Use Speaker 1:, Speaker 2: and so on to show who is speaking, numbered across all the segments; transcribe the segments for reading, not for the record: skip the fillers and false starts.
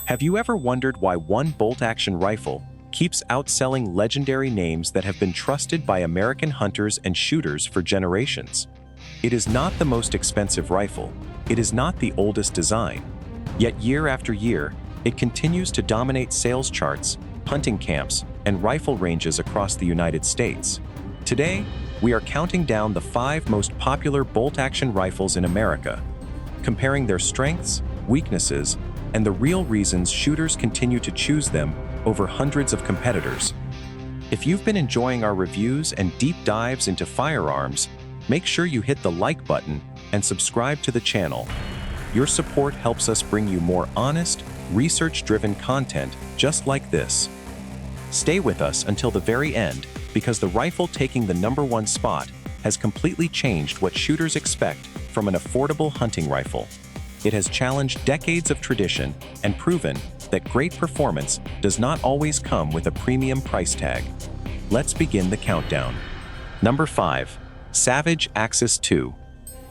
Speaker 1: Have you ever wondered why one bolt-action rifle keeps outselling legendary names that have been trusted by American hunters and shooters for generations? It is not the most expensive rifle, it is not the oldest design, yet year after year, it continues to dominate sales charts, hunting camps, and rifle ranges across the United States. Today, we are counting down the 5 most popular bolt-action rifles in America, comparing their strengths, weaknesses, and the real reasons shooters continue to choose them over hundreds of competitors. If you've been enjoying our reviews and deep dives into firearms, make sure you hit the like button and subscribe to the channel. Your support helps us bring you more honest, research-driven content just like this. Stay with us until the very end, because the rifle taking the #1 spot has completely changed what shooters expect from an affordable hunting rifle. It has challenged decades of tradition and proven that great performance does not always come with a premium price tag. Let's begin the countdown. Number 5. Savage Axis II.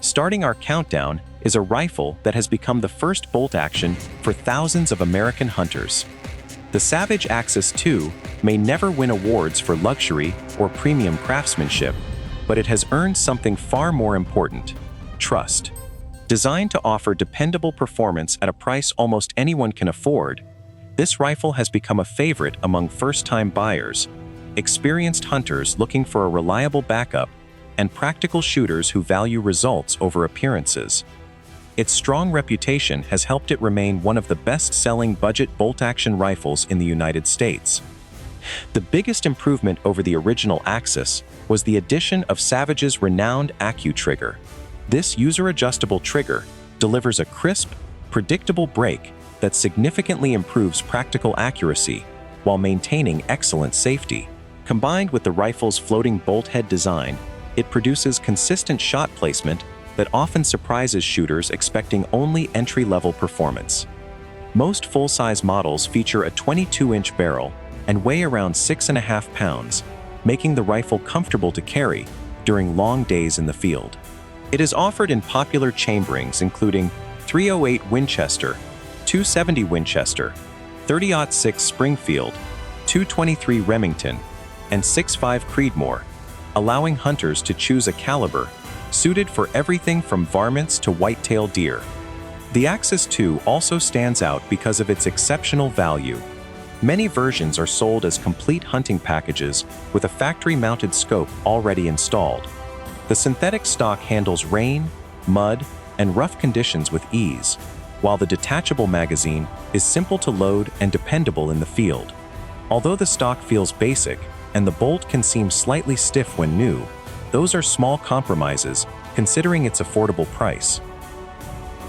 Speaker 1: Starting our countdown is a rifle that has become the first bolt-action for thousands of American hunters. The Savage Axis II may never win awards for luxury or premium craftsmanship, but it has earned something far more important: trust. Designed to offer dependable performance at a price almost anyone can afford, this rifle has become a favorite among first-time buyers, experienced hunters looking for a reliable backup, and practical shooters who value results over appearances. Its strong reputation has helped it remain one of the best-selling budget bolt-action rifles in the United States. The biggest improvement over the original Axis was the addition of Savage's renowned AccuTrigger. This user-adjustable trigger delivers a crisp, predictable break that significantly improves practical accuracy while maintaining excellent safety. Combined with the rifle's floating bolt head design, it produces consistent shot placement that often surprises shooters expecting only entry-level performance. Most full-size models feature a 22-inch barrel and weigh around 6.5 pounds, making the rifle comfortable to carry during long days in the field. It is offered in popular chamberings including .308 Winchester, .270 Winchester, .30-06 Springfield, .223 Remington, and .65 Creedmoor, allowing hunters to choose a caliber suited for everything from varmints to whitetail deer. The Axis II also stands out because of its exceptional value. Many versions are sold as complete hunting packages with a factory-mounted scope already installed. The synthetic stock handles rain, mud, and rough conditions with ease, while the detachable magazine is simple to load and dependable in the field. Although the stock feels basic and the bolt can seem slightly stiff when new, those are small compromises considering its affordable price.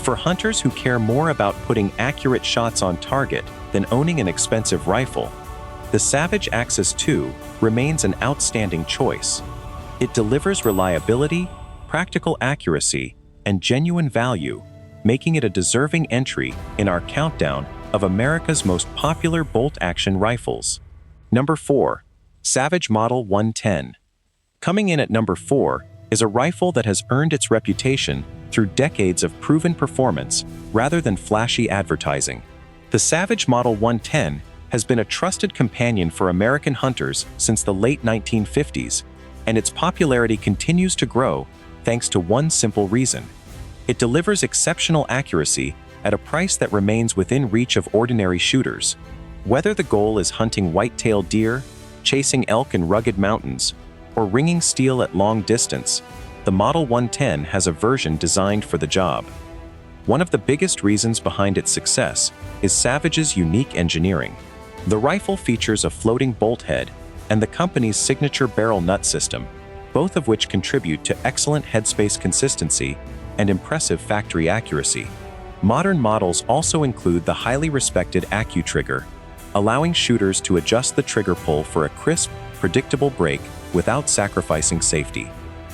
Speaker 1: For hunters who care more about putting accurate shots on target than owning an expensive rifle, the Savage Axis II remains an outstanding choice. It delivers reliability, practical accuracy, and genuine value, making it a deserving entry in our countdown of America's most popular bolt-action rifles. Number 4. Savage Model 110. Coming in at number 4 is a rifle that has earned its reputation through decades of proven performance rather than flashy advertising. The Savage Model 110 has been a trusted companion for American hunters since the late 1950s, and its popularity continues to grow thanks to one simple reason. It delivers exceptional accuracy at a price that remains within reach of ordinary shooters. Whether the goal is hunting white-tailed deer, chasing elk in rugged mountains, or ringing steel at long distance, the Model 110 has a version designed for the job. One of the biggest reasons behind its success is Savage's unique engineering. The rifle features a floating bolt head and the company's signature barrel nut system, both of which contribute to excellent headspace consistency and impressive factory accuracy. Modern models also include the highly respected AccuTrigger, allowing shooters to adjust the trigger pull for a crisp, predictable break without sacrificing safety.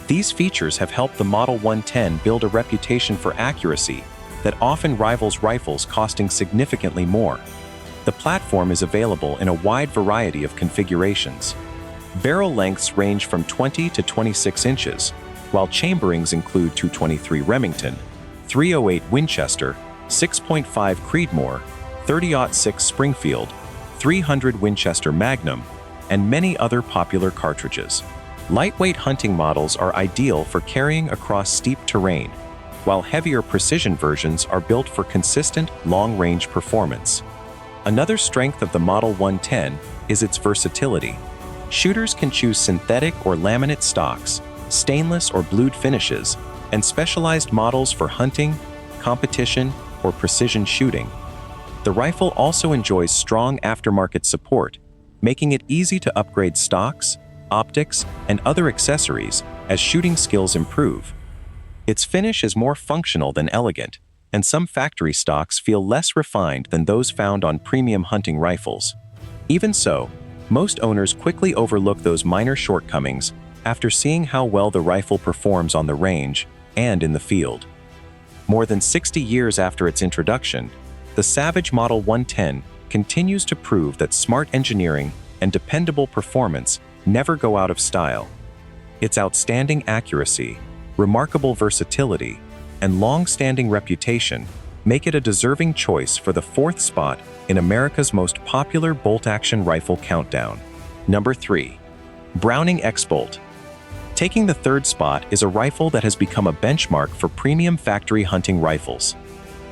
Speaker 1: These features have helped the Model 110 build a reputation for accuracy that often rivals rifles costing significantly more. The platform is available in a wide variety of configurations. Barrel lengths range from 20 to 26 inches, while chamberings include .223 Remington, .308 Winchester, 6.5 Creedmoor, .30-06 Springfield, .300 Winchester Magnum, and many other popular cartridges. Lightweight hunting models are ideal for carrying across steep terrain, while heavier precision versions are built for consistent, long-range performance. Another strength of the Model 110 is its versatility. Shooters can choose synthetic or laminate stocks, stainless or blued finishes, and specialized models for hunting, competition, or precision shooting. The rifle also enjoys strong aftermarket support, making it easy to upgrade stocks, optics, and other accessories as shooting skills improve. Its finish is more functional than elegant, and some factory stocks feel less refined than those found on premium hunting rifles. Even so, most owners quickly overlook those minor shortcomings after seeing how well the rifle performs on the range and in the field. More than 60 years after its introduction, the Savage Model 110 continues to prove that smart engineering and dependable performance never go out of style. Its outstanding accuracy, remarkable versatility, and long-standing reputation make it a deserving choice for the 4th spot in America's most popular bolt-action rifle countdown. Number 3. Browning X-Bolt. Taking the 3rd spot is a rifle that has become a benchmark for premium factory hunting rifles.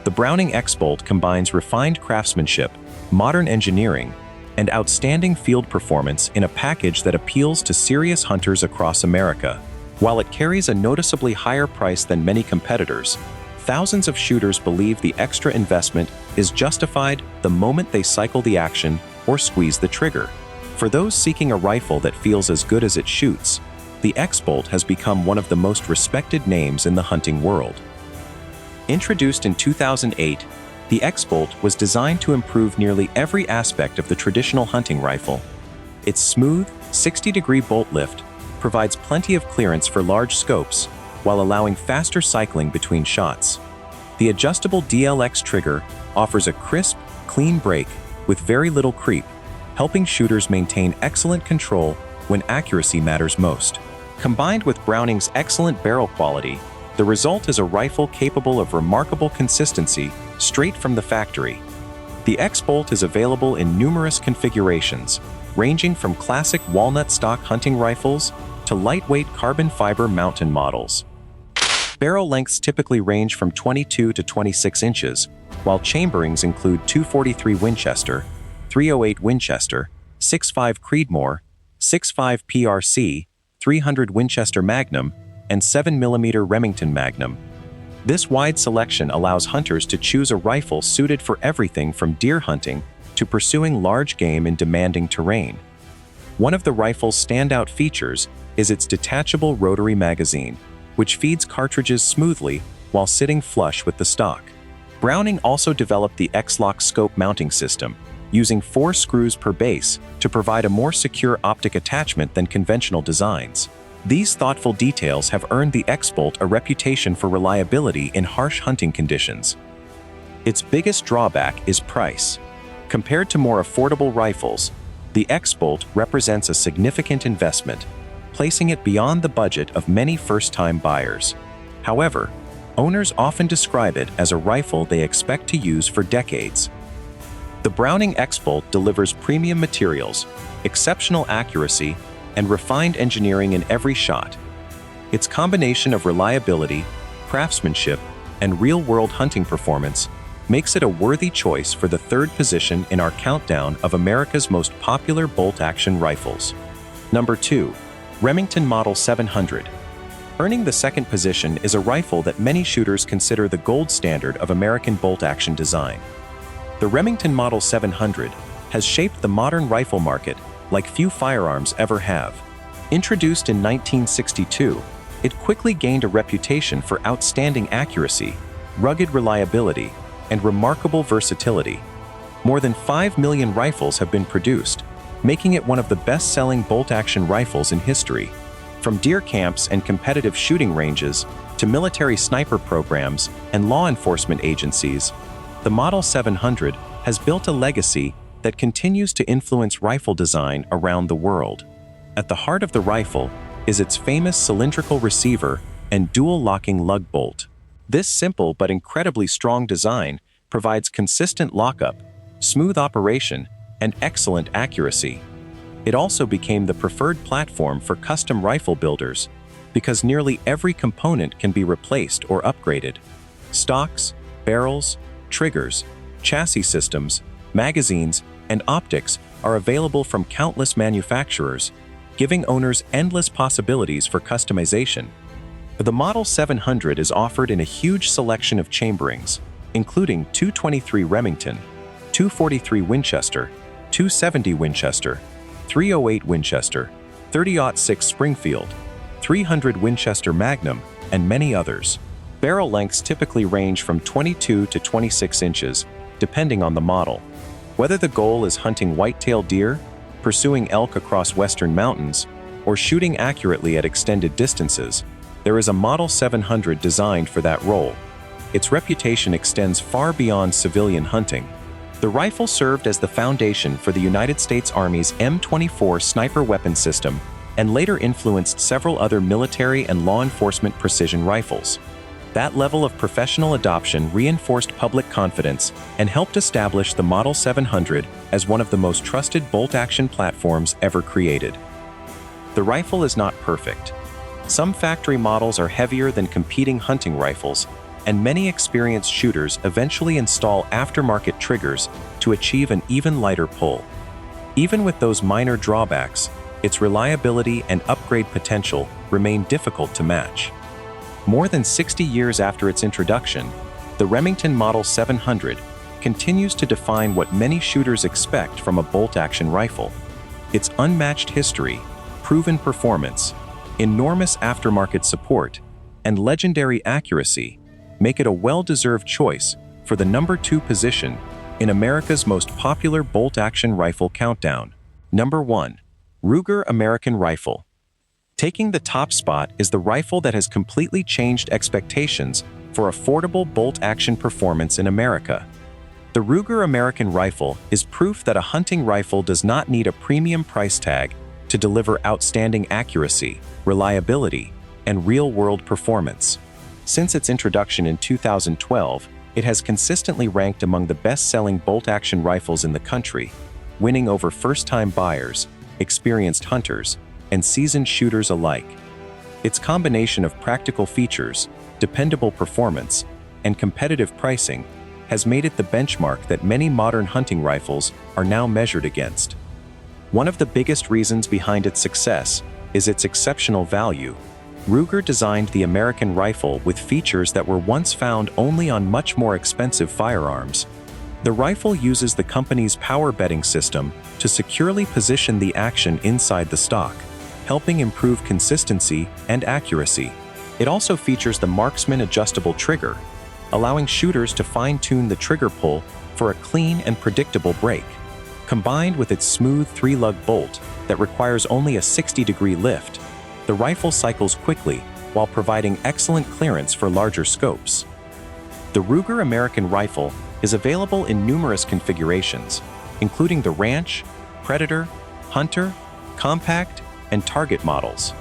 Speaker 1: The Browning X-Bolt combines refined craftsmanship, modern engineering, and outstanding field performance in a package that appeals to serious hunters across America. While it carries a noticeably higher price than many competitors, thousands of shooters believe the extra investment is justified the moment they cycle the action or squeeze the trigger. For those seeking a rifle that feels as good as it shoots, the X-Bolt has become one of the most respected names in the hunting world. Introduced in 2008, the X-Bolt was designed to improve nearly every aspect of the traditional hunting rifle. Its smooth, 60-degree bolt lift provides plenty of clearance for large scopes while allowing faster cycling between shots. The adjustable DLX trigger offers a crisp, clean break with very little creep, helping shooters maintain excellent control when accuracy matters most. Combined with Browning's excellent barrel quality, the result is a rifle capable of remarkable consistency straight from the factory. The X-Bolt is available in numerous configurations, ranging from classic walnut stock hunting rifles to lightweight carbon fiber mountain models. Barrel lengths typically range from 22 to 26 inches, while chamberings include .243 Winchester, .308 Winchester, .65 Creedmoor, .65 PRC, .300 Winchester Magnum, and 7mm Remington Magnum. This wide selection allows hunters to choose a rifle suited for everything from deer hunting to pursuing large game in demanding terrain. One of the rifle's standout features is its detachable rotary magazine, which feeds cartridges smoothly while sitting flush with the stock. Browning also developed the X-Lock scope mounting system, using 4 screws per base to provide a more secure optic attachment than conventional designs. These thoughtful details have earned the X-Bolt a reputation for reliability in harsh hunting conditions. Its biggest drawback is price. Compared to more affordable rifles, the X-Bolt represents a significant investment, placing it beyond the budget of many first-time buyers. However, owners often describe it as a rifle they expect to use for decades. The Browning X-Bolt delivers premium materials, exceptional accuracy, and refined engineering in every shot. Its combination of reliability, craftsmanship, and real-world hunting performance makes it a worthy choice for the 3rd position in our countdown of America's most popular bolt-action rifles. Number 2. Remington Model 700. Earning the 2nd position is a rifle that many shooters consider the gold standard of American bolt-action design. The Remington Model 700 has shaped the modern rifle market like few firearms ever have. Introduced in 1962, it quickly gained a reputation for outstanding accuracy, rugged reliability, and remarkable versatility. More than 5 million rifles have been produced, making it one of the best-selling bolt-action rifles in history. From deer camps and competitive shooting ranges to military sniper programs and law enforcement agencies, the Model 700 has built a legacy that continues to influence rifle design around the world. At the heart of the rifle is its famous cylindrical receiver and dual-locking lug bolt. This simple but incredibly strong design provides consistent lockup smooth operation, and excellent accuracy. It also became the preferred platform for custom rifle builders because nearly every component can be replaced or upgraded. Stocks, barrels, triggers, chassis systems, magazines, and optics are available from countless manufacturers, giving owners endless possibilities for customization. The Model 700 is offered in a huge selection of chamberings, including 223 Remington, 243 Winchester, 270 Winchester, 308 Winchester, 30-06 Springfield, 300 Winchester Magnum, and many others. Barrel lengths typically range from 22 to 26 inches, depending on the model. Whether the goal is hunting white-tailed deer, pursuing elk across western mountains, or shooting accurately at extended distances, there is a Model 700 designed for that role. Its reputation extends far beyond civilian hunting. The rifle served as the foundation for the United States Army's M24 sniper weapon system and later influenced several other military and law enforcement precision rifles. That level of professional adoption reinforced public confidence and helped establish the Model 700 as one of the most trusted bolt-action platforms ever created. The rifle is not perfect. Some factory models are heavier than competing hunting rifles, and many experienced shooters eventually install aftermarket triggers to achieve an even lighter pull. Even with those minor drawbacks, its reliability and upgrade potential remain difficult to match. More than 60 years after its introduction, the Remington Model 700 continues to define what many shooters expect from a bolt-action rifle. Its unmatched history, proven performance, enormous aftermarket support, and legendary accuracy make it a well-deserved choice for the number 2 position in America's most popular bolt-action rifle countdown. Number 1. Ruger American Rifle. Taking the top spot is the rifle that has completely changed expectations for affordable bolt-action performance in America. The Ruger American Rifle is proof that a hunting rifle does not need a premium price tag to deliver outstanding accuracy, reliability, and real-world performance. Since its introduction in 2012, it has consistently ranked among the best-selling bolt-action rifles in the country, winning over first-time buyers, experienced hunters, and seasoned shooters alike. Its combination of practical features, dependable performance, and competitive pricing has made it the benchmark that many modern hunting rifles are now measured against. One of the biggest reasons behind its success is its exceptional value. Ruger designed the American rifle with features that were once found only on much more expensive firearms. The rifle uses the company's power bedding system to securely position the action inside the stock, helping improve consistency and accuracy. It also features the Marksman adjustable trigger, allowing shooters to fine-tune the trigger pull for a clean and predictable break. Combined with its smooth 3-lug bolt that requires only a 60-degree lift, the rifle cycles quickly while providing excellent clearance for larger scopes. The Ruger American Rifle is available in numerous configurations, including the Ranch, Predator, Hunter, Compact, and Target models.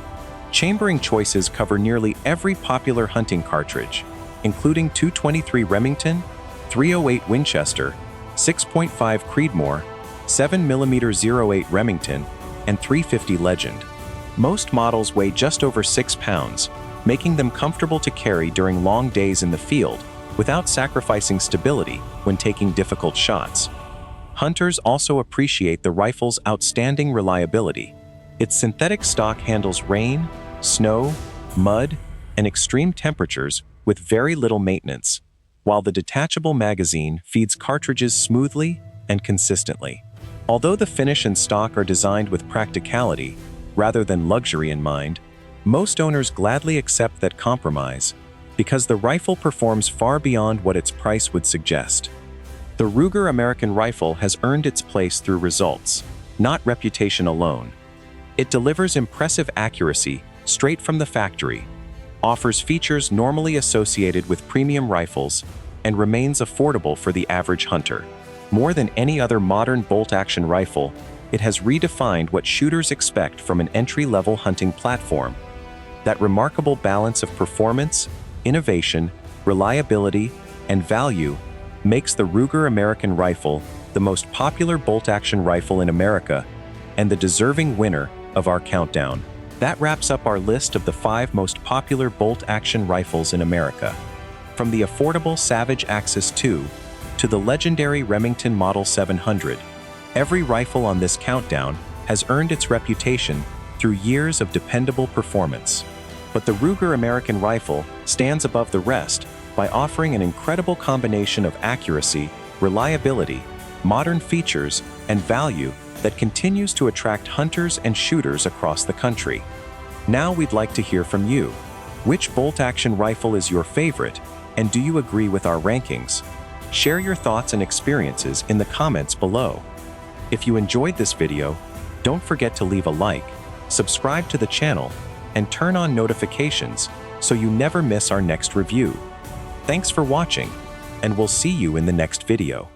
Speaker 1: Chambering choices cover nearly every popular hunting cartridge, including 223 Remington, 308 Winchester, 6.5 Creedmoor, 7mm 08 Remington, and 350 Legend. Most models weigh just over 6 pounds, making them comfortable to carry during long days in the field without sacrificing stability when taking difficult shots. Hunters also appreciate the rifle's outstanding reliability. Its synthetic stock handles rain, snow, mud, and extreme temperatures with very little maintenance, while the detachable magazine feeds cartridges smoothly and consistently. Although the finish and stock are designed with practicality rather than luxury in mind, most owners gladly accept that compromise because the rifle performs far beyond what its price would suggest. The Ruger American Rifle has earned its place through results, not reputation alone. It delivers impressive accuracy straight from the factory, offers features normally associated with premium rifles, and remains affordable for the average hunter. More than any other modern bolt-action rifle, it has redefined what shooters expect from an entry-level hunting platform. That remarkable balance of performance, innovation, reliability, and value makes the Ruger American Rifle the most popular bolt-action rifle in America, and the deserving winner of our countdown. That wraps up our list of the 5 most popular bolt-action rifles in America. From the affordable Savage Axis II to the legendary Remington Model 700, every rifle on this countdown has earned its reputation through years of dependable performance. But the Ruger American rifle stands above the rest by offering an incredible combination of accuracy, reliability, modern features, and value that continues to attract hunters and shooters across the country. Now we'd like to hear from you. Which bolt-action rifle is your favorite, and do you agree with our rankings? Share your thoughts and experiences in the comments below. If you enjoyed this video, don't forget to leave a like, subscribe to the channel, and turn on notifications so you never miss our next review. Thanks for watching, and we'll see you in the next video.